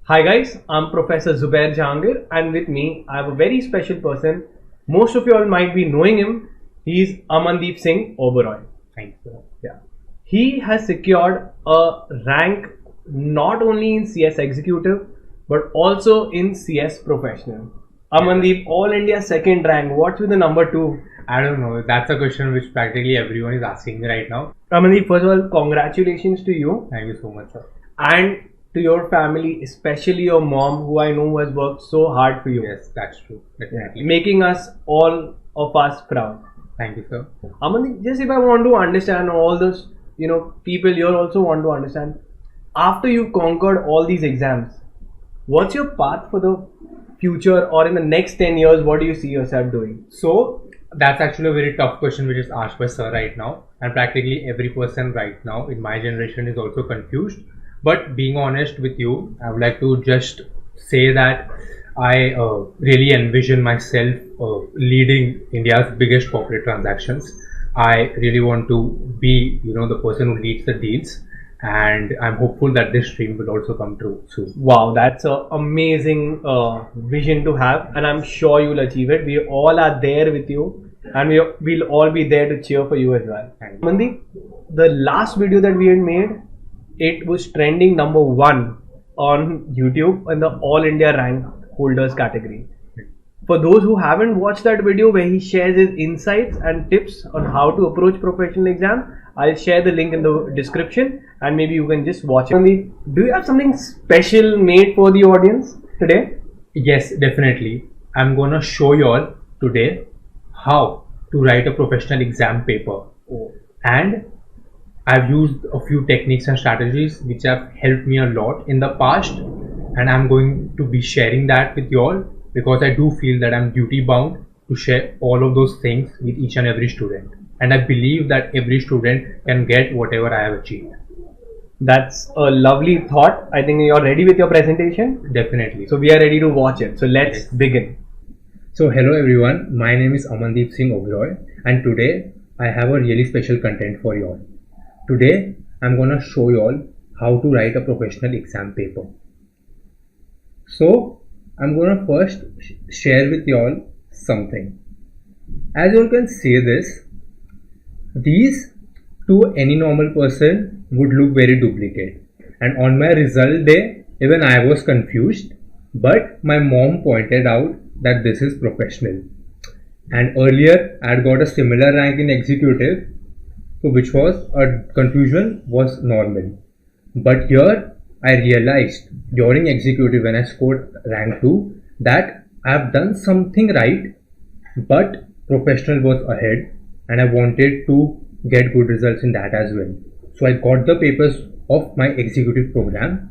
Hi guys, I'm Professor Zubair Jahangir, and with me I have a very special person. Most of you all might be knowing him. He's Amandeep Singh Oberoi. Thank you. Yeah. He has secured a rank not only in CS Executive but also in CS Professional. Amandeep, All India second rank. What's with the number 2? I don't know. That's a question which practically everyone is asking me right now. Amandeep, first of all, congratulations to you. Thank you so much, sir. And to your family, especially your mom, who I know has worked so hard for you. Yes, that's true. Definitely. Making us all of us proud. Thank you, sir. Amandeep, just if I want to understand all those, people here also want to understand. After you conquered all these exams, what's your path for the future, or in the next 10 years, what do you see yourself doing? So that's actually a very tough question which is asked by sir right now, and practically every person right now in my generation is also confused. But being honest with you, I would like to just say that I really envision myself leading India's biggest corporate transactions. I really want to be, the person who leads the deals, and I'm hopeful that this dream will also come true soon. Wow, that's an amazing vision to have, and I'm sure you'll achieve it. We all are there with you, and we'll all be there to cheer for you as well. Mandeep, the last video that we had made, it was trending number 1 on YouTube in the All India rank holders category. For those who haven't watched that video where he shares his insights and tips on how to approach professional exam, I'll share the link in the description and maybe you can just watch it. Do you have something special made for the audience today? Yes, definitely. I'm gonna show you all today how to write a professional exam paper. And I've used a few techniques and strategies which have helped me a lot in the past, and I'm going to be sharing that with you all because I do feel that I'm duty bound to share all of those things with each and every student, and I believe that every student can get whatever I have achieved. That's a lovely thought. I think you're ready with your presentation. Definitely. So we are ready to watch it. So let's begin. So hello everyone, my name is Amandeep Singh Oberoi, and today I have a really special content for you all. Today I'm gonna show you all how to write a professional exam paper. So I'm gonna first share with you all something. As you all can see this, these to any normal person would look very duplicate, and on my result day even I was confused, but my mom pointed out that this is professional, and earlier I had got a similar rank in executive, so which was a confusion was normal. But here I realized during executive when I scored rank 2 that I have done something right, but professional was ahead and I wanted to get good results in that as well. So I got the papers of my executive program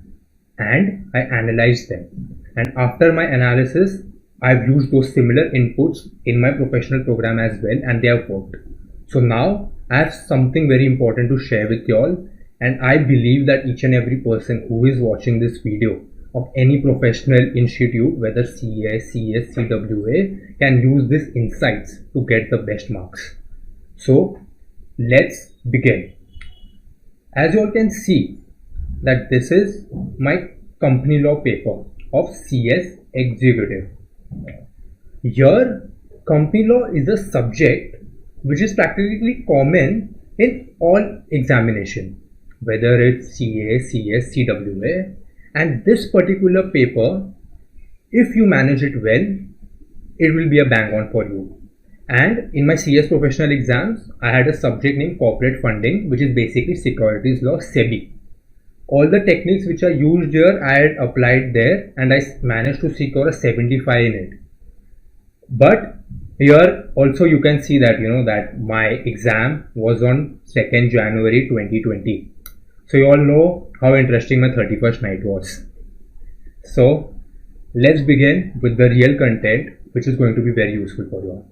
and I analyzed them, and after my analysis I've used those similar inputs in my professional program as well, and they have worked. So now I have something very important to share with you all, and I believe that each and every person who is watching this video of any professional institute, whether CA, CS, CWA, can use these insights to get the best marks. So let's begin. As you all can see that this is my company law paper of CS Executive. Here company law is a subject which is practically common in all examination, whether it's CA, CS, CWA, and this particular paper, if you manage it well, it will be a bang on for you. And in my CS professional exams, I had a subject named corporate funding, which is basically securities law, SEBI. All the techniques which are used here, I had applied there, and I managed to secure a 75 in it. But here also you can see that that my exam was on 2nd January 2020. So you all know how interesting my 31st night was. So let's begin with the real content which is going to be very useful for you all.